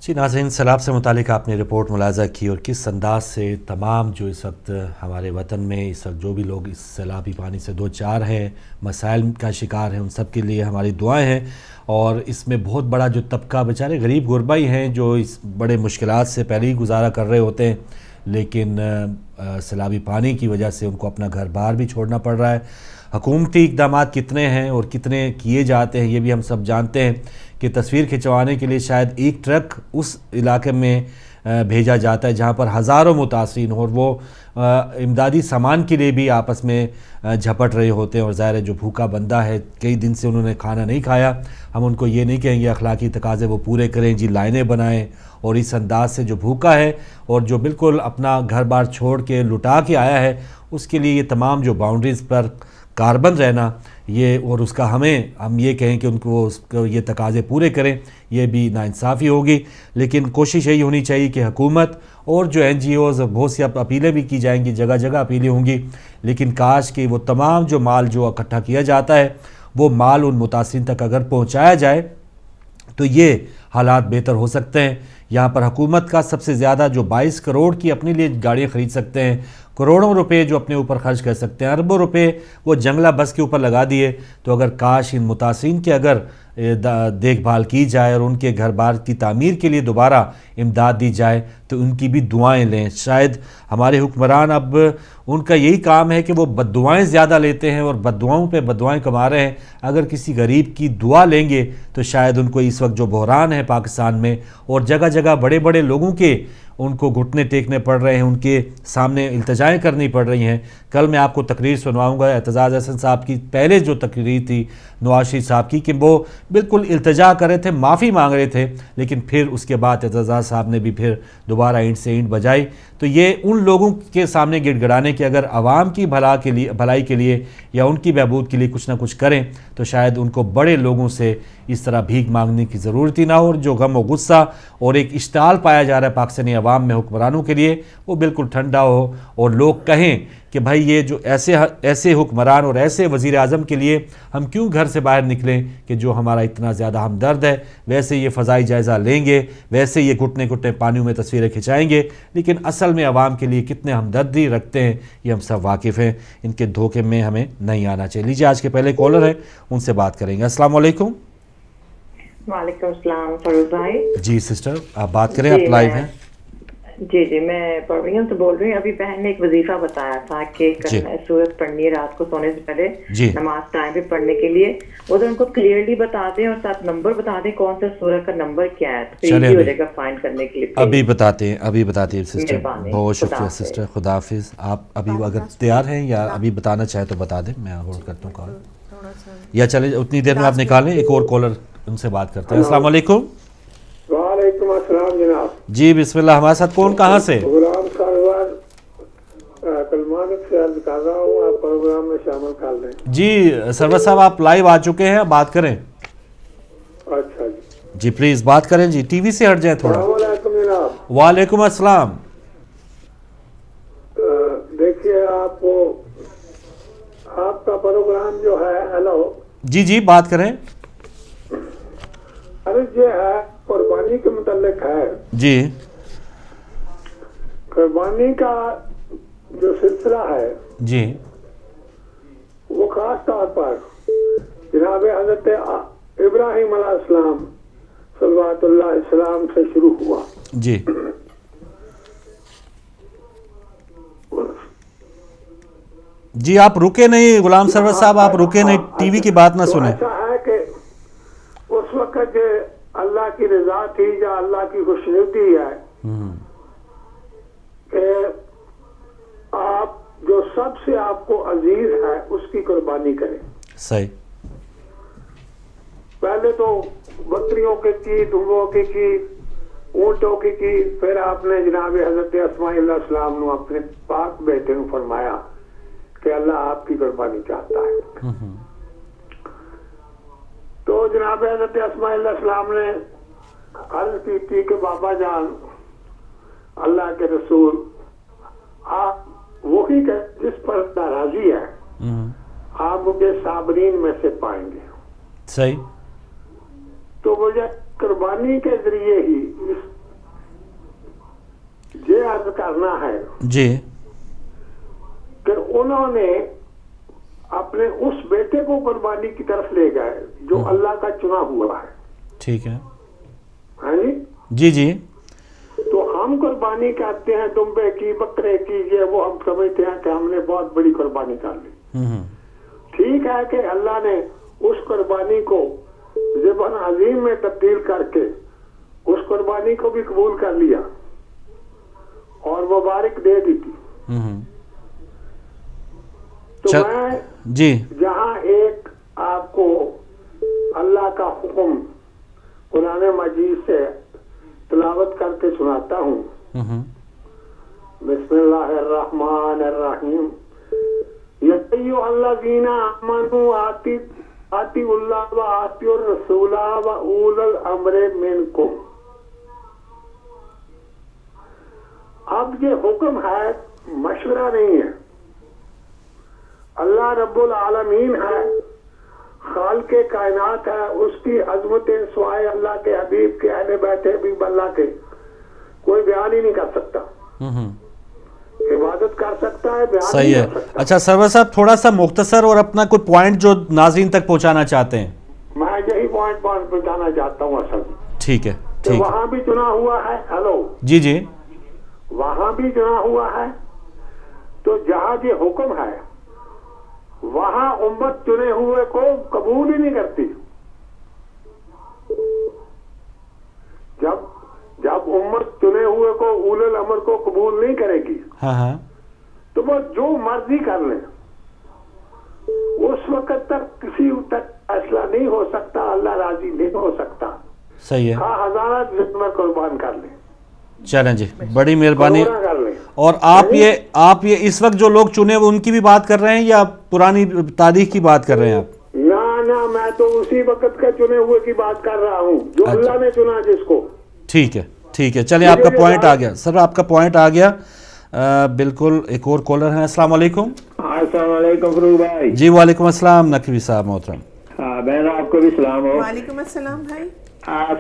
جی ناظرین، سیلاب سے متعلق آپ نے رپورٹ ملاحظہ کی اور کس انداز سے تمام جو اس وقت ہمارے وطن میں اس وقت جو بھی لوگ اس سیلابی پانی سے دو چار ہیں، مسائل کا شکار ہیں، ان سب کے لیے ہماری دعائیں ہیں۔ اور اس میں بہت بڑا جو طبقہ بیچارے غریب غربا ہی ہیں جو اس بڑے مشکلات سے پہلے ہی گزارا کر رہے ہوتے ہیں، لیکن سیلابی پانی کی وجہ سے ان کو اپنا گھر بار بھی چھوڑنا پڑ رہا ہے۔ حکومتی اقدامات کتنے ہیں اور کتنے کیے جاتے ہیں یہ بھی ہم سب جانتے ہیں کہ تصویر کھنچوانے کے لیے شاید ایک ٹرک اس علاقے میں بھیجا جاتا ہے جہاں پر ہزاروں متاثرین اور وہ امدادی سامان کے لیے بھی آپس میں جھپٹ رہے ہوتے ہیں، اور ظاہر ہے جو بھوکا بندہ ہے، کئی دن سے انہوں نے کھانا نہیں کھایا، ہم ان کو یہ نہیں کہیں گے اخلاقی تقاضے وہ پورے کریں، جی لائنیں بنائیں، اور اس انداز سے جو بھوکا ہے اور جو بالکل اپنا گھر بار چھوڑ کے لٹا کے آیا ہے، اس کے لیے یہ تمام جو باؤنڈریز پر کاربند رہنا یہ، اور اس کا ہم یہ کہیں کہ ان کو یہ تقاضے پورے کریں، یہ بھی ناانصافی ہوگی۔ لیکن کوشش یہی ہونی چاہیے کہ حکومت اور جو این جی اوز، بہت سی اپیلیں بھی کی جائیں گی، جگہ جگہ اپیلیں ہوں گی، لیکن کاش کہ وہ تمام جو مال جو اکٹھا کیا جاتا ہے وہ مال ان متاثرین تک اگر پہنچایا جائے تو یہ حالات بہتر ہو سکتے ہیں۔ یہاں پر حکومت کا سب سے زیادہ جو 22 کروڑ کی اپنے لیے گاڑیاں خرید سکتے ہیں، کروڑوں روپے جو اپنے اوپر خرچ کر سکتے ہیں، اربوں روپے وہ جنگلہ بس کے اوپر لگا دیے، تو اگر کاش ان متاثرین کے اگر دیکھ بھال کی جائے اور ان کے گھر بار کی تعمیر کے لیے دوبارہ امداد دی جائے تو ان کی بھی دعائیں لیں۔ شاید ہمارے حکمران اب ان کا یہی کام ہے کہ وہ بد دعائیں زیادہ لیتے ہیں اور بد دعاؤں پہ بد دعائیں کما رہے ہیں۔ اگر کسی غریب کی دعا لیں گے تو شاید ان کو اس وقت جو بحران ہے پاکستان میں، اور جگہ جگہ بڑے بڑے لوگوں کے ان کو گھٹنے ٹیکنے پڑ رہے ہیں، ان کے سامنے التجائیں کرنی پڑ رہی ہیں۔ کل میں آپ کو تقریر سنواؤں گا اعتزاز احسن صاحب کی پہلے جو تقریر تھی نواز شریف صاحب کی، کہ وہ بالکل التجا کر رہے تھے، معافی مانگ رہے تھے، لیکن پھر اس کے بعد اعتزاز صاحب نے بھی پھر دوبارہ اینٹ سے اینٹ بجائی۔ تو یہ ان لوگوں کے سامنے گڑ گڑانے کہ اگر عوام کی بھلائی کے لیے یا ان کی بہبود کے لیے کچھ نہ کچھ کریں تو شاید ان کو بڑے لوگوں سے اس طرح بھیک مانگنے کی ضرورت ہی نہ ہو، اور جو غم و غصہ اور ایک اشتعال پایا جا رہا ہے پاکستانی عوام میں حکمرانوں کے لیے وہ بالکل ٹھنڈا ہو، اور لوگ کہیں کہ بھائی یہ جو ایسے حکمران اور ایسے وزیر اعظم کے لیے ہم کیوں گھر سے باہر نکلیں کہ جو ہمارا اتنا زیادہ ہمدرد ہے، ویسے یہ فضائی جائزہ لیں گے، ویسے یہ گھٹنے گھٹنے پانیوں میں تصویریں کھنچائیں گے، لیکن اصل میں عوام کے لیے کتنے ہمدردی رکھتے ہیں یہ ہم سب واقف ہیں۔ ان کے دھوکے میں ہمیں نہیں آنا چاہیے۔ لیجیے آج کے پہلے کالر ہیں، ان سے بات کریں گے۔ السلام علیکم۔ وعلیکم السلام فروز بھائی۔ جی سسٹر آپ بات کریں، آپ لائیو ہیں۔ جی میں پروین سے بول رہی ہوں۔ ابھی بہن نے ایک وظیفہ بتایا تھا کہ سورت پڑھنی ہے رات کو سونے سے پہلے، نماز ٹائم پہ پڑھنے کے لیے، وہ تو ان کو کلیئرلی بتا دیں اور ساتھ نمبر بتا دیں کون سا سورت کا نمبر کیا ہے، تو ایزی ہو جائے گا فائنڈ کرنے کے لیے۔ ابھی بتاتے ہیں سسٹر، بہت شکریہ سسٹر، خدا حافظ۔ آپ ابھی اگر تیار ہیں یا ابھی بتانا چاہیں تو بتا دیں، میں ہولڈ کرتا ہوں کال، یا چلے اتنی دیر میں آپ نکالیں، ایک اور کالر ان سے بات کرتے ہیں۔ السلام علیکم۔ وعلیکم السلام جناب۔ جی بسم اللہ، ہمارے ساتھ کون کہاں سے؟ غلام سروار کلمانک سے عرض کر رہا ہوں، آپ پروگرام میں شامل کر لیں۔ جی سرور صاحب آپ لائیو آ چکے ہیں، بات کریں۔ اچھا جی پلیز بات کریں، جی ٹی وی سے ہٹ جائیں تھوڑا۔ السلام علیکم جناب۔ وعلیکم السلام۔ دیکھیے آپ کا پروگرام جو ہے، ہیلو جی بات کریں۔ عرض یہ ہے قربانی کے متعلق ہے۔ جی قربانی کا جو سلسلہ ہے جی وہ خاص طور پر جناب حضرت ابراہیم علیہ السلام صلوات اللہ علیہ السلام سے شروع ہوا۔ جی جی آپ رکے نہیں غلام سرور صاحب، آپ رکے نہیں، ٹی وی کی بات نہ سنیں۔ ایسا ہے کہ اس وقت اللہ کی رضا تھی یا اللہ کی خوشنودی ہے کہ آپ جو سب سے آپ کو عزیز ہے اس کی قربانی کریں۔ صحیح۔ پہلے تو بکریوں کی دمبوں کی اونٹوں کی پھر آپ نے جناب حضرت اسماعیل علیہ السلام نے اپنے پاک بیٹے نے فرمایا کہ اللہ آپ کی قربانی چاہتا ہے۔ تو جناب حضرت اسماعیل علیہ السلام نے عرض کی تھی کہ بابا جان اللہ کے رسول آپ وہی کہ جس پر راضی ہے آپ مجھے صابرین میں سے پائیں گے۔ صحیح۔ تو مجھے قربانی کے ذریعے ہی اس عرض کرنا ہے جی کہ انہوں نے اپنے اس بیٹے کو قربانی کی طرف لے گئے جو اللہ کا چنا ہوا ہے. ٹھیک ہے. ہاں جی جی. تو ہم قربانی کرتے ہیں دمبے کی, بکرے کی, یہ وہ ہم سمجھتے ہیں کہ ہم نے بہت بڑی قربانی کر لی. ٹھیک ہے کہ اللہ نے اس قربانی کو ذبح عظیم میں تبدیل کر کے اس قربانی کو بھی قبول کر لیا اور مبارک دے دی تھی. تو میں جی جہاں ایک آپ کو اللہ کا حکم قرآن مجید سے تلاوت کر کے سناتا ہوں. بسم اللہ الرحمن الرحیم. یا ایھا الذین آمنوا اطیعوا اللہ و اطیعوا الرسول و اولی الامر منکم. اب یہ حکم ہے, مشورہ نہیں ہے. اللہ رب العالمین ہے, خالق کائنات ہے, اس کی عظمتیں سوائے اللہ کے حبیب کے اہل بیت حبیب اللہ کے کوئی بیان ہی نہیں کر سکتا. عبادت کر سکتا ہے, بیان صحیح ہے. اچھا سرور صاحب, تھوڑا سا مختصر اور اپنا کوئی پوائنٹ جو ناظرین تک پہنچانا چاہتے ہیں. میں یہی پوائنٹ پہنچانا چاہتا ہوں اصل. ٹھیک ہے. وہاں بھی چنا ہوا ہے. ہلو جی جی. وہاں بھی چنا ہوا ہے. تو جہاں یہ حکم ہے وہاں امت چنے ہوئے کو قبول ہی نہیں کرتی. جب امت چنے ہوئے کو اولو الامر کو قبول نہیں کرے گی تو وہ جو مرضی کر لیں, اس وقت تک کسی تک فیصلہ نہیں ہو سکتا, اللہ راضی نہیں ہو سکتا. صحیح ہے. ہزارہ جانور قربان کر لیں. چلیں جی, بڑی مہربانی. کر لیں. اور آپ یہ اس وقت جو لوگ چنے وہ ان کی بھی بات کر رہے ہیں یا پرانی تاریخ کی بات کر رہے ہیں آپ؟ نہ میں تو اسی وقت کا چنے ہوئے کی بات کر رہا ہوں جو اللہ نے چنا جس کو. ٹھیک ہے ٹھیک ہے. چلیں, آپ کا پوائنٹ آ گیا سر, آپ کا پوائنٹ آ گیا. بالکل. ایک اور کالر ہیں. السلام علیکم. السلام علیکم فروغ بھائی. جی وعلیکم السلام نقوی صاحب محترم. بہن آپ کو بھی سلام ہو. وعلیکم السلام بھائی.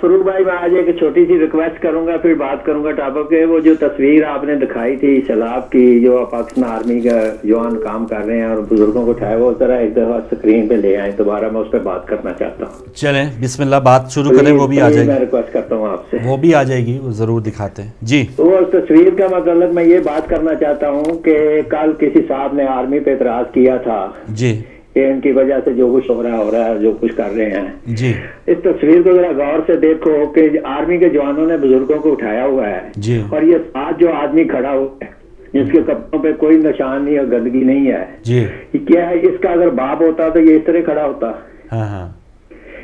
فروغ بھائی, میں آج ایک چھوٹی سی ریکویسٹ کروں گا, پھر بات کروں گا ٹاپک کے. وہ جو تصویر آپ نے دکھائی تھی سیلاب کی, جو پاکستان آرمی کا جوان کام کر رہے ہیں اور بزرگوں کو اٹھائے, وہ ذرا ایک دفعہ اسکرین پہ لے آئیں دوبارہ. میں اس پہ بات کرنا چاہتا ہوں. چلیں بسم اللہ, بات شروع کریں. وہ بھی آ جائے گی. میں ریکویسٹ کرتا ہوں آپ سے. وہ بھی آ جائے گی, وہ ضرور دکھاتے ہیں. جی. وہ تصویر کا متعلق میں یہ بات کرنا چاہتا ہوں کہ کل کسی صاحب نے آرمی پہ اعتراض کیا تھا جی کہ ان کی وجہ سے جو کچھ ہو رہا ہے جو کچھ کر رہے ہیں. جی. اس تصویر کو ذرا غور سے دیکھو کہ آرمی کے جوانوں نے بزرگوں کو اٹھایا ہوا ہے. جی. اور یہ ساتھ جو آدمی کھڑا ہوا ہے جس کے کپڑوں پہ کوئی نشان نہیں اور گندگی نہیں ہے. جی. کیا ہے, اس کا اگر باپ ہوتا تو یہ اس طرح کھڑا ہوتا؟ ہاں.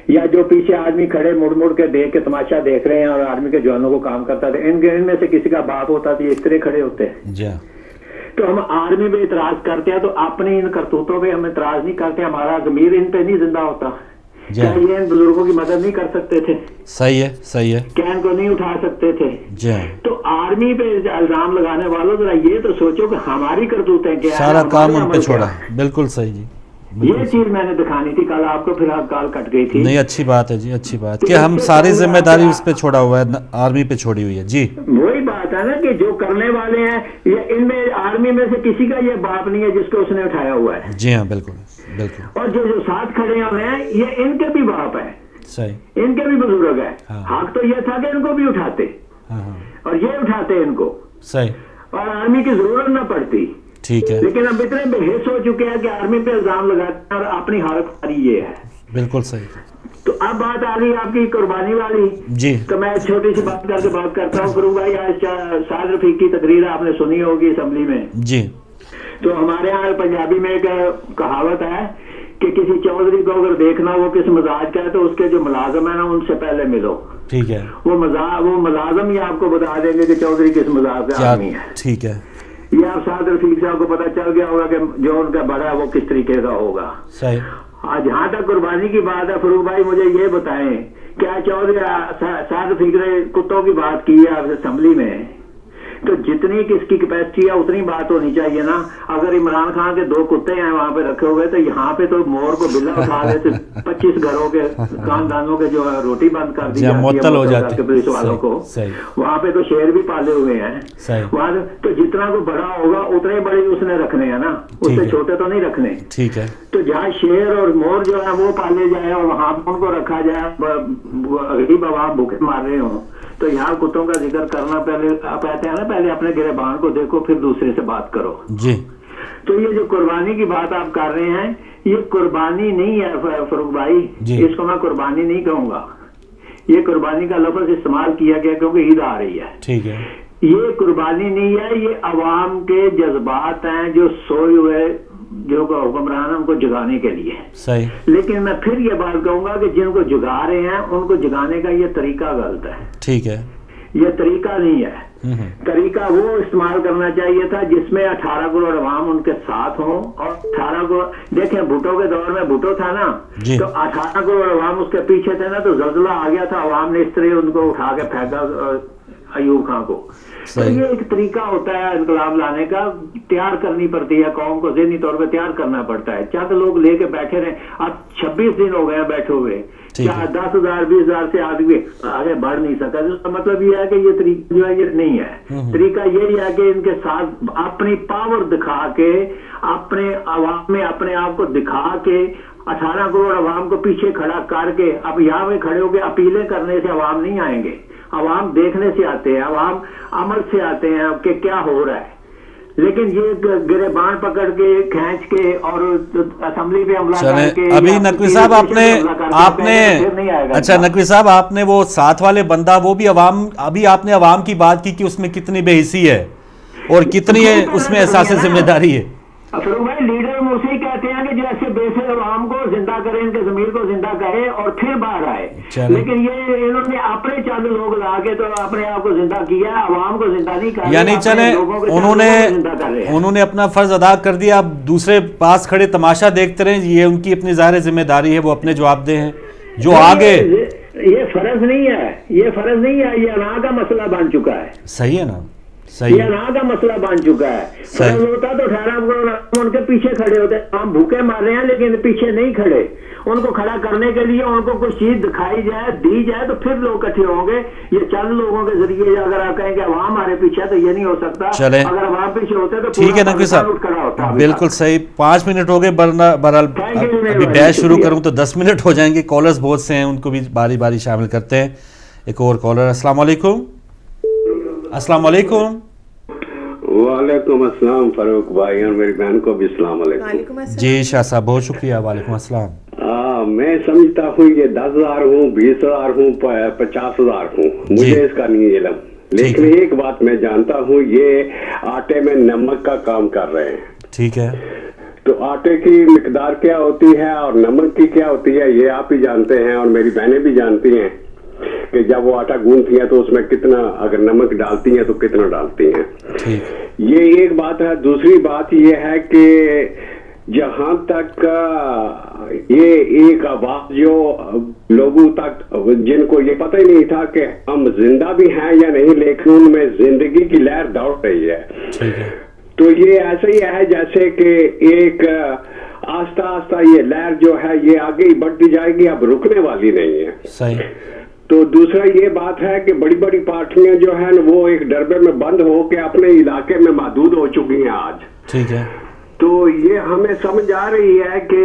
یا جو پیچھے آدمی کھڑے مڑ کے دیکھ کے تماشا دیکھ رہے ہیں اور آرمی کے جوانوں کو کام کرتا تھا, ان میں سے کسی کا باپ ہوتا تو یہ اس طرح کھڑے ہوتے؟ جی. تو ہم آرمی پہ اعتراض کرتے ہیں تو اپنی ان کرتوتوں پہ ہم اعتراض نہیں کرتے, ہمارا ضمیر ان پہ نہیں زندہ ہوتا؟ کیا یہ ان بزرگوں کی مدد نہیں کر سکتے تھے؟ صحیح ہے صحیح ہے. کیا ان کو نہیں اٹھا سکتے تھے؟ جی. تو آرمی پہ الزام لگانے والوں ذرا یہ تو سوچو کہ ہماری کرتوتیں کیا, سارا کام ان پہ چھوڑا. بالکل صحیح جی. یہ چیز میں نے دکھانی تھی کل آپ کو, پھر آپ کال کٹ گئی تھی. نہیں اچھی بات ہے جی, اچھی بات کہ ہم ساری ذمہ داری اس پہ چھوڑا ہوا ہے, آرمی پہ چھوڑی ہوئی ہے. جی وہی بات ہے نا کہ جو کرنے والے ہیں یہ ان میں آرمی میں سے کسی کا یہ باپ نہیں ہے جس کو اس نے اٹھایا ہوا ہے. جی ہاں بالکل بالکل. اور جو ساتھ کھڑے ہوئے ہیں یہ ان کے بھی باپ ہے, صحیح, ان کے بھی بزرگ ہے. ہاں. حق تو یہ تھا کہ ان کو بھی اٹھاتے اور یہ اٹھاتے ان کو, صحیح, اور آرمی کی ضرورت نہ پڑتی. ٹھیک ہے. لیکن اب اتنے بحث ہو چکے ہیں کہ آرمی پہ الزام لگاتے ہیں اور اپنی حالت ساری یہ ہے. بالکل صحیح. تو اب بات آ رہی ہے آپ کی قربانی والی. جی. تو میں چھوٹی سی بات کر کے بات کرتا ہوں فروغ بھائی. آج سعد رفیق کی تقریر آپ نے سنی ہوگی اسمبلی میں. جی. تو ہمارے یہاں پنجابی میں ایک کہاوت ہے کہ کسی چودھری کو اگر دیکھنا وہ کس مزاج کا ہے تو اس کے جو ملازم ہے نا ان سے پہلے ملو. ٹھیک ہے. وہ ملازم ہی آپ کو بتا دیں گے کہ چودھری کس مزاج کا آدمی ہے. ٹھیک ہے. یہ آپ سعد رفیق صاحب کو پتا چل گیا ہوگا کہ جو ان کا بڑا ہے وہ کس طریقے کا ہوگا. صحیح. جہاں تک قربانی کی بات ہے فروغ بھائی مجھے یہ بتائیں, کیا چودھری سعد رفیق نے کتوں کی بات کی ہے آپ اسمبلی میں؟ تو جتنی کس کی کیپیسٹی ہے اتنی بات ہونی چاہیے نا. اگر عمران خان کے 2 کتے ہیں وہاں پہ رکھے ہوئے تو یہاں پہ تو مور کو بلا اٹھا دے تو 25 گھروں کے خاندانوں کے جو ہے روٹی بند کر دی جاتی ہے پولیس والوں کو. وہاں پہ تو شیر بھی پالے ہوئے ہیں وہاں. تو جتنا کو بڑا ہوگا اتنے بڑے اس نے رکھنے ہیں نا, اس سے چھوٹے تو نہیں رکھنے. ٹھیک ہے. تو جہاں شیر اور مور جو ہے وہ پالے جائے اور وہاں ان کو رکھا جائے, غریب عوام بھوکے مار رہے ہوں, تو یہاں کتوں کا ذکر کرنا پہلے آپ کہتے ہیں نا پہلے اپنے گریبان کو دیکھو پھر دوسرے سے بات کرو. جی. تو یہ جو قربانی کی بات آپ کر رہے ہیں یہ قربانی نہیں ہے فاروق بھائی, اس کو میں قربانی نہیں کہوں گا. یہ قربانی کا لفظ استعمال کیا گیا کیونکہ عید آ رہی ہے. ٹھیک ہے. یہ قربانی نہیں ہے, یہ عوام کے جذبات ہیں جو سوئے ہوئے جو حکمران ہیں ان کو جگانے کے لیے. صحیح. لیکن میں پھر یہ بات کہوں گا کہ جن کو جگا رہے ہیں ان کو جگانے کا یہ طریقہ غلط ہے. ٹھیک ہے. یہ طریقہ نہیں ہے. طریقہ وہ استعمال کرنا چاہیے تھا جس میں 18 کروڑ عوام ان کے ساتھ ہوں. اور 18 کروڑ دیکھیں بھٹو کے دور میں بھٹو تھا نا, تو 18 کروڑ عوام اس کے پیچھے تھے نا, تو زلزلہ آ گیا تھا, عوام نے اس طرح ان کو اٹھا کے پھینکا ایوب خان کو. تو یہ ایک طریقہ ہوتا ہے انقلاب لانے کا, تیار کرنی پڑتی ہے قوم کو, ذہنی طور پہ تیار کرنا پڑتا ہے. چند لوگ لے کے بیٹھے رہے, اب 26 دن ہو گئے بیٹھے ہوئے, 10,000 20,000 سے آدمی آگے بڑھ نہیں سکا. اس کا مطلب یہ ہے کہ یہ طریقہ جو ہے یہ نہیں ہے. طریقہ یہی ہے کہ ان کے ساتھ اپنی پاور دکھا کے, اپنے عوام میں اپنے آپ کو دکھا کے, 18 کروڑ عوام کو پیچھے کھڑا کر کے, اب یہاں میں کھڑے ہو کے اپیلیں کرنے سے عوام نہیں آئیں گے. عوام دیکھنے سے آتے ہیں, عوام عمل سے آتے ہیں کہ کیا ہو رہا ہے. لیکن یہ گریبان پکڑ کے کھینچ کے اور اسمبلی پہ حملہ کر کے. ابھی نقوی صاحب آپ نے اچھا نقوی صاحب آپ نے وہ ساتھ والے بندہ وہ بھی عوام, ابھی آپ نے عوام کی بات کی کہ اس میں کتنی بے حسی ہے اور کتنی اس میں احساس ذمہ داری ہے. فروغ بھائی لیڈر اسے کہتے ہیں کہ جیسے بیسے عوام کو زندہ کرے, ان کے ضمیر کو زندہ کرے اور پھر باہر آئے. لیکن یہ انہوں نے اپنے چند لوگ لا کے تو اپنے آپ کو زندہ کیا, عوام کو زندہ نہیں کیا. یعنی چلیں انہوں نے اپنا فرض ادا کر دیا, اب دوسرے پاس کھڑے تماشا دیکھتے رہیں. یہ ان کی اپنی ظاہر ذمہ داری ہے, وہ اپنے جواب دیں ہیں جو آگے. یہ فرض نہیں ہے, یہ فرض نہیں ہے, یہ انا کا مسئلہ بن چکا ہے. صحیح ہے نا, یہ انا کا مسئلہ بن چکا ہے. فرض ہوتا تو 18 کروڑ ان کے پیچھے کھڑے ہوتے. ہم بھوکے مار رہے ہیں لیکن پیچھے نہیں کھڑے. ان کو کھڑا کرنے کے لیے ان کو کچھ چیز دکھائی جائے, دی جائے, تو پھر لوگ اکٹھے ہوں گے. یہ چند لوگوں کے ذریعے اگر آپ کہیں کہ عوام ہمارے پیچھے تو یہ نہیں ہو سکتا. اگر عوام پیچھے ہوتے تو ٹھیک ہے نقوی صاحب, بالکل صحیح. 5 منٹ ہو گئے, بہرحال ابھی بحث شروع کروں تو 10 منٹ ہو جائیں گے. کالرز بہت سے ہیں, ان کو بھی باری باری شامل کرتے ہیں. ایک اور کالر. السلام علیکم. السلام علیکم. وعلیکم السلام فاروق بھائی, اور میری بہن کو بھی السلام علیکم. جی شاہ صاحب بہت شکریہ. وعلیکم السلام. میں سمجھتا ہوں یہ 10,000 ہوں, 20,000 ہوں, 50,000 ہوں, مجھے اس کا نہیں علم. لیکن ایک بات میں جانتا ہوں, یہ آٹے میں نمک کا کام کر رہے ہیں. ٹھیک ہے. تو آٹے کی مقدار کیا ہوتی ہے اور نمک کی کیا ہوتی ہے یہ آپ ہی جانتے ہیں, اور میری بہنیں بھی جانتی ہیں کہ جب وہ آٹا گوندتی ہیں تو اس میں کتنا اگر نمک ڈالتی ہیں تو کتنا ڈالتی ہیں. یہ ایک بات ہے. دوسری بات یہ ہے کہ جہاں تک یہ ایک آواز جو لوگوں تک جن کو یہ پتہ ہی نہیں تھا کہ ہم زندہ بھی ہیں یا نہیں, لیکن ان میں زندگی کی لہر دوڑ رہی ہے. تو یہ ایسا ہی ہے جیسے کہ ایک آہستہ آہستہ یہ لہر جو ہے یہ آگے ہی بڑھتی جائے گی, اب رکنے والی نہیں ہے. صحیح. تو دوسرا یہ بات ہے کہ بڑی بڑی پارٹیاں جو ہیں وہ ایک ڈربے میں بند ہو کے اپنے علاقے میں محدود ہو چکی ہیں آج. ٹھیک ہے. تو یہ ہمیں سمجھ آ رہی ہے کہ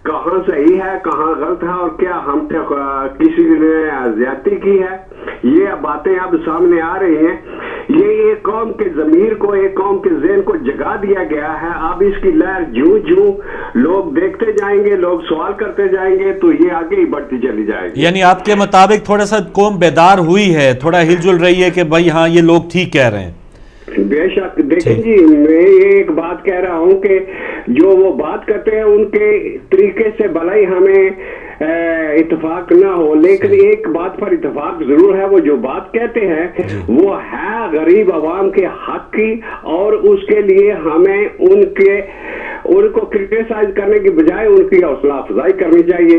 کہاں صحیح ہے کہاں غلط ہے اور کیا ہم کسی نے زیادتی کی ہے. یہ باتیں اب سامنے آ رہی ہیں. یہ ایک قوم کے ضمیر کو, ایک قوم کے ذہن کو جگا دیا گیا ہے. اب اس کی لہر جوں لوگ دیکھتے جائیں گے, لوگ سوال کرتے جائیں گے, تو یہ آگے ہی بڑھتی چلی جائے گی. یعنی آپ کے مطابق تھوڑا سا قوم بیدار ہوئی ہے, تھوڑا ہل جل رہی ہے کہ بھائی ہاں یہ لوگ ٹھیک کہہ رہے ہیں. بے شک. دیکھیں جی, میں ایک بات کہہ رہا ہوں کہ جو وہ بات کرتے ہیں ان کے طریقے سے بھلائی ہمیں اتفاق نہ ہو, لیکن ایک بات پر اتفاق ضرور ہے. وہ جو بات کہتے ہیں وہ ہے غریب عوام کے حق کی, اور اس کے لیے ہمیں ان کو کرٹیسائز کرنے کی بجائے ان کی حوصلہ افزائی کرنی چاہیے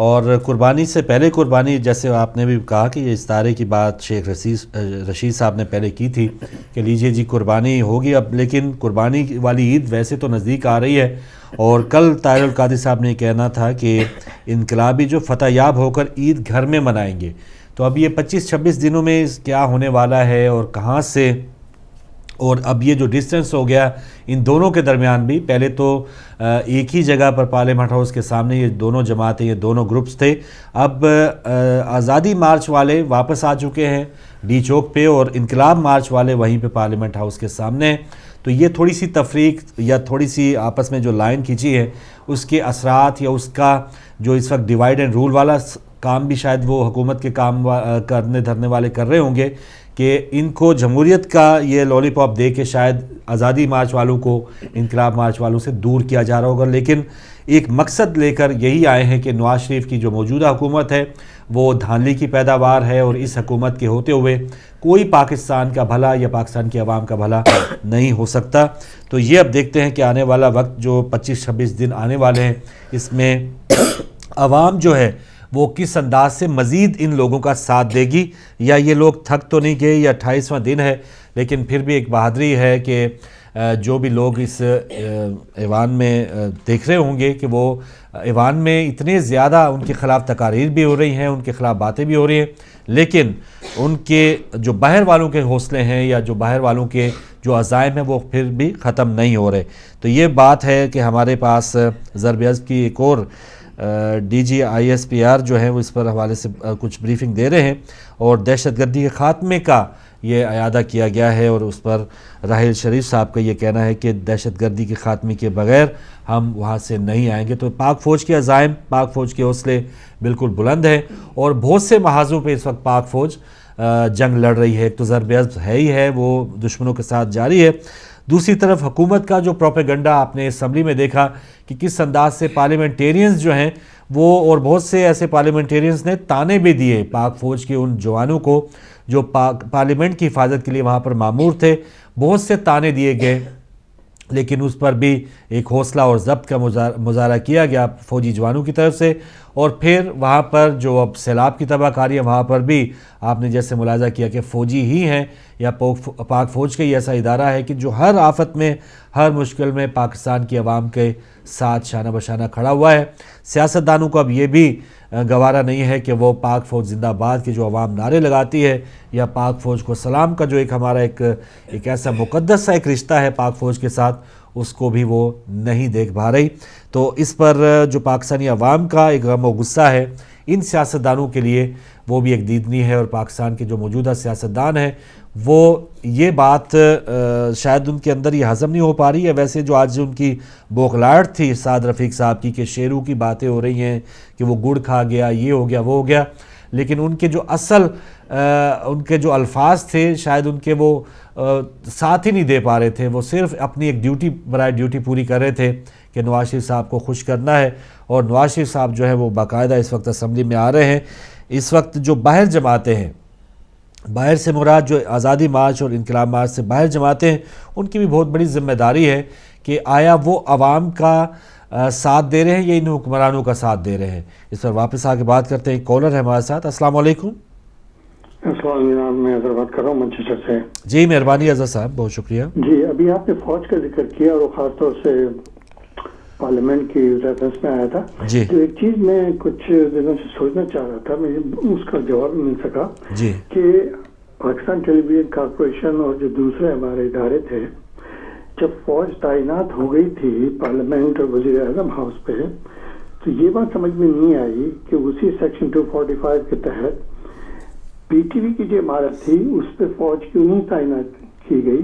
اور قربانی سے پہلے قربانی، جیسے آپ نے بھی کہا کہ یہ استعارے کی بات شیخ رشید صاحب نے پہلے کی تھی کہ لیجئے جی قربانی ہوگی اب، لیکن قربانی والی عید ویسے تو نزدیک آ رہی ہے، اور کل طاہر القادری صاحب نے کہنا تھا کہ انقلابی جو فتح یاب ہو کر عید گھر میں منائیں گے، تو اب یہ 25-26 دنوں میں کیا ہونے والا ہے اور کہاں سے، اور اب یہ جو ڈسٹنس ہو گیا ان دونوں کے درمیان بھی، پہلے تو ایک ہی جگہ پر پارلیمنٹ ہاؤس کے سامنے یہ دونوں جماعتیں، یہ دونوں گروپس تھے، اب آزادی مارچ والے واپس آ چکے ہیں ڈی چوک پہ، اور انقلاب مارچ والے وہیں پہ پارلیمنٹ ہاؤس کے سامنے ہیں، تو یہ تھوڑی سی تفریق یا تھوڑی سی آپس میں جو لائن کھینچی ہے اس کے اثرات یا اس کا جو اس وقت ڈیوائڈ اینڈ رول والا کام بھی شاید وہ حکومت کے کام کرنے دھرنے والے کر رہے ہوں گے کہ ان کو جمہوریت کا یہ لولی پاپ دے کے شاید آزادی مارچ والوں کو انقلاب مارچ والوں سے دور کیا جا رہا ہوگا، لیکن ایک مقصد لے کر یہی آئے ہیں کہ نواز شریف کی جو موجودہ حکومت ہے وہ دھاندلی کی پیداوار ہے، اور اس حکومت کے ہوتے ہوئے کوئی پاکستان کا بھلا یا پاکستان کی عوام کا بھلا نہیں ہو سکتا۔ تو یہ اب دیکھتے ہیں کہ آنے والا وقت جو 25-26 دن آنے والے ہیں اس میں عوام جو ہے وہ کس انداز سے مزید ان لوگوں کا ساتھ دے گی، یا یہ لوگ تھک تو نہیں گئے، یا 28واں دن ہے لیکن پھر بھی ایک بہادری ہے کہ جو بھی لوگ اس ایوان میں دیکھ رہے ہوں گے کہ وہ ایوان میں اتنے زیادہ ان کے خلاف تقاریر بھی ہو رہی ہیں، ان کے خلاف باتیں بھی ہو رہی ہیں، لیکن ان کے جو باہر والوں کے حوصلے ہیں یا جو باہر والوں کے جو عزائم ہیں وہ پھر بھی ختم نہیں ہو رہے۔ تو یہ بات ہے کہ ہمارے پاس ضرب عضب کی ایک اور D G I S P R جو ہے وہ اس پر حوالے سے کچھ بریفنگ دے رہے ہیں، اور دہشت گردی کے خاتمے کا یہ اعادہ کیا گیا ہے، اور اس پر راحیل شریف صاحب کا یہ کہنا ہے کہ دہشت گردی کے خاتمے کے بغیر ہم وہاں سے نہیں آئیں گے۔ تو پاک فوج کے عزائم، پاک فوج کے حوصلے بالکل بلند ہیں، اور بہت سے محاذوں پہ اس وقت پاک فوج جنگ لڑ رہی ہے۔ ایک تو ضرب عضب ہے ہی ہے، وہ دشمنوں کے ساتھ جاری ہے، دوسری طرف حکومت کا جو پروپیگنڈا آپ نے اسمبلی میں دیکھا کہ کس انداز سے پارلیمنٹیرینز جو ہیں وہ، اور بہت سے ایسے پارلیمنٹیرینز نے تانے بھی دیے پاک فوج کے ان جوانوں کو جو پارلیمنٹ کی حفاظت کے لیے وہاں پر مامور تھے، بہت سے تانے دیے گئے، لیکن اس پر بھی ایک حوصلہ اور ضبط کا مظاہرہ کیا گیا فوجی جوانوں کی طرف سے۔ اور پھر وہاں پر جو اب سیلاب کی تباہ کاری ہے وہاں پر بھی آپ نے جیسے ملاحظہ کیا کہ فوجی ہی ہیں یا پاک فوج کا ہی ایسا ادارہ ہے کہ جو ہر آفت میں، ہر مشکل میں پاکستان کی عوام کے ساتھ شانہ بشانہ کھڑا ہوا ہے۔ سیاستدانوں کو اب یہ بھی گوارا نہیں ہے کہ وہ پاک فوج زندہ باد کے جو عوام نعرے لگاتی ہے، یا پاک فوج کو سلام کا جو ایک ہمارا ایک ایسا مقدس سا ایک رشتہ ہے پاک فوج کے ساتھ، اس کو بھی وہ نہیں دیکھ پا رہی۔ تو اس پر جو پاکستانی عوام کا ایک غم و غصہ ہے ان سیاستدانوں کے لیے، وہ بھی ایک دیدنی ہے، اور پاکستان کے جو موجودہ سیاستدان ہیں وہ یہ بات شاید ان کے اندر یہ ہضم نہیں ہو پا رہی ہے۔ ویسے جو آج ان کی بوکھلاہٹ تھی سعد رفیق صاحب کی کہ شیروں کی باتیں ہو رہی ہیں کہ وہ گڑ کھا گیا، یہ ہو گیا، وہ ہو گیا، لیکن ان کے جو اصل ان کے جو الفاظ تھے شاید ان کے وہ ساتھ ہی نہیں دے پا رہے تھے، وہ صرف اپنی ایک ڈیوٹی برائے ڈیوٹی پوری کر رہے تھے کہ نواز شریف صاحب کو خوش کرنا ہے، اور نواز شریف صاحب جو ہے وہ باقاعدہ اس وقت اسمبلی میں آ رہے ہیں۔ اس وقت جو باہر جماعتیں ہیں، باہر سے مراد جو آزادی مارچ اور انقلاب مارچ سے باہر جماعتیں ہیں، ان کی بھی بہت بڑی ذمہ داری ہے کہ آیا وہ عوام کا ساتھ دے رہے ہیں یا ان حکمرانوں کا ساتھ دے رہے ہیں۔ اس پر واپس آ کے بات کرتے ہیں، ایک کالر ہے ہمارے ساتھ۔ السلام علیکم۔ السلام علیکم، میں اظہر بات کر رہا ہوں مانچسٹر سے۔ جی مہربانی اظہر صاحب، بہت شکریہ۔ جی ابھی آپ نے فوج کا ذکر کیا اور خاص طور سے پارلیمنٹ کی ریفرنس میں آیا تھا، جی تو ایک چیز میں کچھ دنوں سے سوچنا چاہ رہا تھا، مجھے اس کا جواب مل سکا جی کہ پاکستان ٹیلی ویژن کارپوریشن اور جو دوسرے ہمارے ادارے تھے، جب فوج تعینات ہو گئی تھی پارلیمنٹ اور وزیر اعظم ہاؤس پہ، تو یہ بات سمجھ میں نہیں آئی کہ اسی سیکشن 245 کے تحت پی ٹی وی کی جو عمارت تھی اس پہ فوج کیوں نہیں تعینات کی گئی۔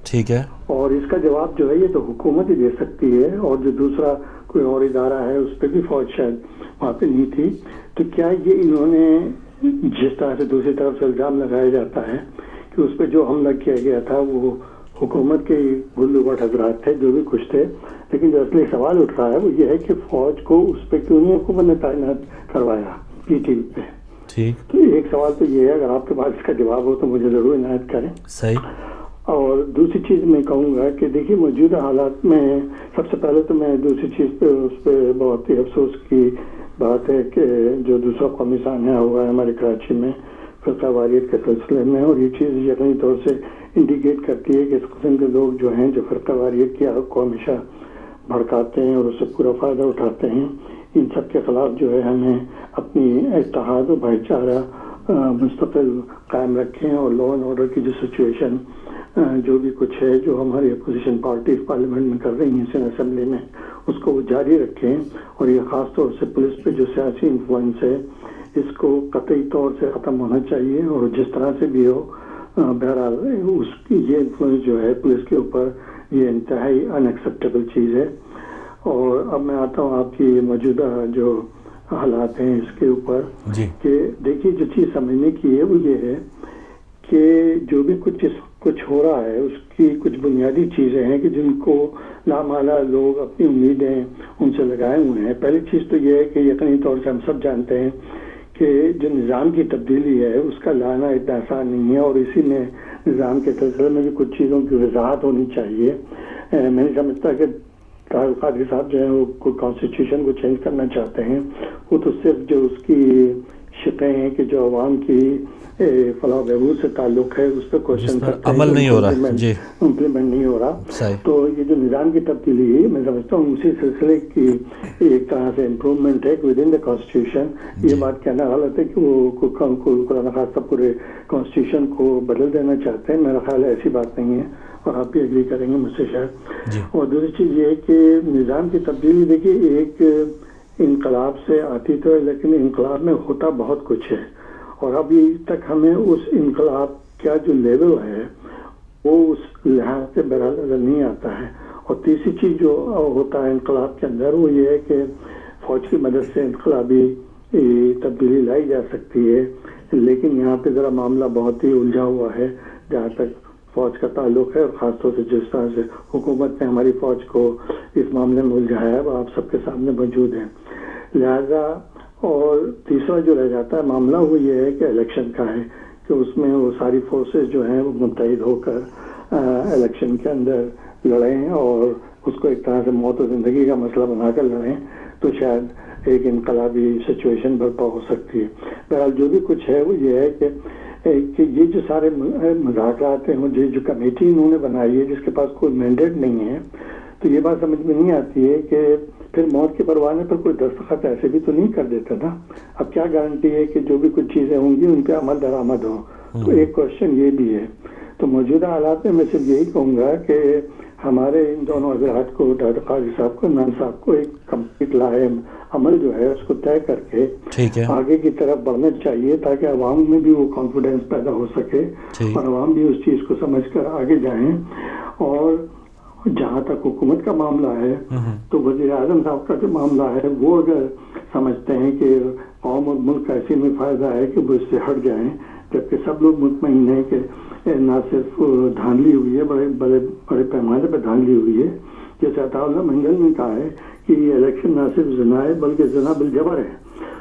ٹھیک ہے، اور اس کا جواب جو ہے یہ تو حکومت ہی دے سکتی ہے، اور جو دوسرا کوئی اور ادارہ ہے اس پہ بھی فوج شاید وہاں پہ نہیں تھی، تو کیا یہ انہوں نے جس طرح سے دوسری طرف سے الزام لگایا جاتا ہے کہ اس پہ جو حملہ کیا گیا تھا وہ حکومت کے گلو بٹ حضرات تھے جو بھی کچھ تھے، لیکن جو اصلی سوال اٹھ رہا ہے وہ یہ ہے کہ فوج کو اس پہ کیوں نہیں حکومت نے تعینات کروایا پی ٹی وی پہ۔ ٹھیک، تو ایک سوال تو یہ ہے، اگر آپ کے پاس اس کا جواب ہو تو مجھے ضرور عنایت کریں۔ صحیح۔ اور دوسری چیز میں کہوں گا کہ دیکھیے موجودہ حالات میں سب سے پہلے تو میں دوسری چیز پہ اس پہ بہت ہی افسوس کی بات ہے کہ جو دوسرا قومی سانحہ ہوا ہے ہمارے کراچی میں فرقہ واریت کے سلسلے میں، اور یہ چیز یقینی طور سے انڈیکیٹ کرتی ہے کہ اس قسم کے لوگ جو ہیں جو فرقہ واریت کی آگ کو ہمیشہ بھڑکاتے ہیں اور اس سے پورا فائدہ اٹھاتے ہیں، ان سب کے خلاف جو ہے ہمیں اپنی اتحاد و بھائی چارہ مستقل قائم رکھیں، اور لا اینڈ آرڈر کی جو سچویشن جو بھی کچھ ہے جو ہماری اپوزیشن پارٹیز پارلیمنٹ میں کر رہی ہیں سین اسمبلی میں، اس کو وہ جاری رکھیں، اور یہ خاص طور سے پولیس پہ جو سیاسی انفلوئنس ہے اس کو قطعی طور سے ختم ہونا چاہیے، اور جس طرح سے بھی ہو بہرحال اس کی یہ انفلوئنس جو ہے پولیس کے اوپر یہ انتہائی ان ایکسیپٹیبل چیز ہے۔ اور اب میں آتا ہوں آپ کی موجودہ جو حالات ہیں اس کے اوپر کہ دیکھیے جو چیز سمجھنے کی ہے وہ یہ ہے کہ جو بھی کچھ ہو رہا ہے اس کی کچھ بنیادی چیزیں ہیں کہ جن کو لامحالہ لوگ اپنی امیدیں ان سے لگائے ہوئے ہیں۔ پہلی چیز تو یہ ہے کہ یقینی طور سے ہم سب جانتے ہیں کہ جو نظام کی تبدیلی ہے اس کا لانا اتنا آسان نہیں ہے، اور اسی میں نظام کے سلسلے میں بھی کچھ چیزوں کی وضاحت ہونی چاہیے۔ میں نہیں سمجھتا کہ طاہر قادری صاحب جو ہیں وہ کانسٹیٹیوشن کو چینج کرنا چاہتے ہیں، وہ تو صرف جو اس کی شقیں ہیں کہ جو عوام کی فلاح و بہبود سے تعلق ہے اس پہ کوشچن کرتے ہیں، عمل نہیں ہو رہا، امپلیمنٹ نہیں ہو رہا۔ تو یہ جو نظام کی تبدیلی ہے میں سمجھتا ہوں اسی سلسلے کی ایک طرح سے امپروومنٹ ہے ود ان دا کانسٹیٹیوشن۔ یہ بات کہنا غلط ہے کہ وہ قرآن خاصہ پورے کانسٹیٹیوشن کو بدل دینا چاہتے ہیں، میرا خیال ہے ایسی بات نہیں ہے، اور آپ بھی اگری کریں گے مجھ سے شاید۔ اور دوسری چیز یہ ہے کہ نظام کی تبدیلی دیکھیے ایک انقلاب سے آتی تو ہے، لیکن انقلاب میں ہوتا بہت کچھ ہے، اور ابھی تک ہمیں اس انقلاب کا جو لیول ہے وہ اس لحاظ سے بہرحال نظر نہیں آتا ہے۔ اور تیسری چیز جو ہوتا ہے انقلاب کے اندر وہ یہ ہے کہ فوج کی مدد سے انقلابی تبدیلی لائی جا سکتی ہے، لیکن یہاں پہ ذرا معاملہ بہت ہی الجھا ہوا ہے جہاں تک فوج کا تعلق ہے، اور خاص طور سے جس طرح سے حکومت نے ہماری فوج کو اس معاملے میں الجھایا ہے وہ آپ سب کے سامنے موجود ہیں۔ لہذا اور تیسرا جو رہ جاتا ہے معاملہ وہ یہ ہے کہ الیکشن کا ہے کہ اس میں وہ ساری فورسز جو ہیں وہ متحد ہو کر الیکشن کے اندر لڑیں، اور اس کو ایک طرح سے موت و زندگی کا مسئلہ بنا کر لڑیں، تو شاید ایک انقلابی سچویشن برپا ہو سکتی ہے۔ بہرحال جو بھی کچھ ہے وہ یہ ہے کہ یہ جو سارے مذاکرات ہیں جو کمیٹی انہوں نے بنائی ہے جس کے پاس کوئی مینڈیٹ نہیں ہے، تو یہ بات سمجھ میں نہیں آتی ہے کہ پھر موت کے پروانے پر کوئی دستخط ایسے بھی تو نہیں کر دیتا نا۔ اب کیا گارنٹی ہے کہ جو بھی کچھ چیزیں ہوں گی ان پہ عمل درآمد ہو؟ تو ایک کوشچن یہ بھی ہے۔ تو موجودہ حالات میں صرف یہی کہوں گا کہ ہمارے ان دونوں حضرات کو ڈاکٹر قاضی صاحب کو عمران صاحب کو ایک کمپلیٹ لائم عمل جو ہے اس کو طے کر کے آگے کی طرف بڑھنا چاہیے، تاکہ عوام میں بھی وہ کانفیڈینس پیدا ہو سکے اور عوام بھی اس چیز کو سمجھ کر آگے جائیں۔ اور جہاں تک حکومت کا معاملہ ہے تو وزیر اعظم صاحب کا جو معاملہ ہے وہ اگر سمجھتے ہیں کہ قوم اور ملک کا ایسے میں فائدہ ہے کہ وہ اس سے ہٹ جائیں، جبکہ سب لوگ مطمئن ہیں کہ نہ صرف دھاندلی ہوئی ہے، بڑے پیمانے پہ دھاندلی ہوئی ہے۔ جیسے عطا اللہ منگل نے کہا ہے کہ یہ الیکشن نہ صرف زنا ہے بلکہ زنا بالجبر ہے۔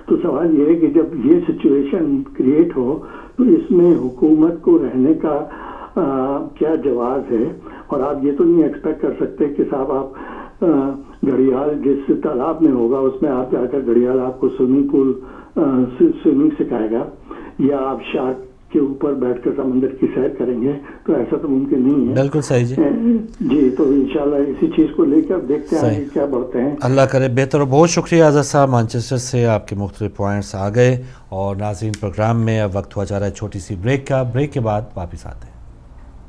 تو سوال یہ ہے کہ جب یہ سچویشن کریٹ ہو تو اس میں حکومت کو رہنے کا کیا جواز ہے؟ اور آپ یہ تو نہیں ایکسپیکٹ کر سکتے کہ صاحب آپ گھڑیال جس تالاب میں ہوگا اس میں آپ جا کر گھڑیال آپ کو سوئمنگ سکھائے گا، یا آپ شارک کے اوپر بیٹھ کر سمندر کی سیر کریں گے، تو ایسا تو ممکن نہیں ہے۔ بالکل صحیح جی، تو انشاءاللہ اسی چیز کو لے کر دیکھتے ہیں کیا بڑھتے ہیں۔ اللہ کرے بہتر۔ بہت شکریہ آزاد صاحب، مانچسٹر سے آپ کے مختلف پوائنٹس آ گئے۔ اور ناظرین پروگرام میں اب وقت ہوا جا رہا ہے چھوٹی سی بریک کا، بریک کے بعد واپس آتے ہیں۔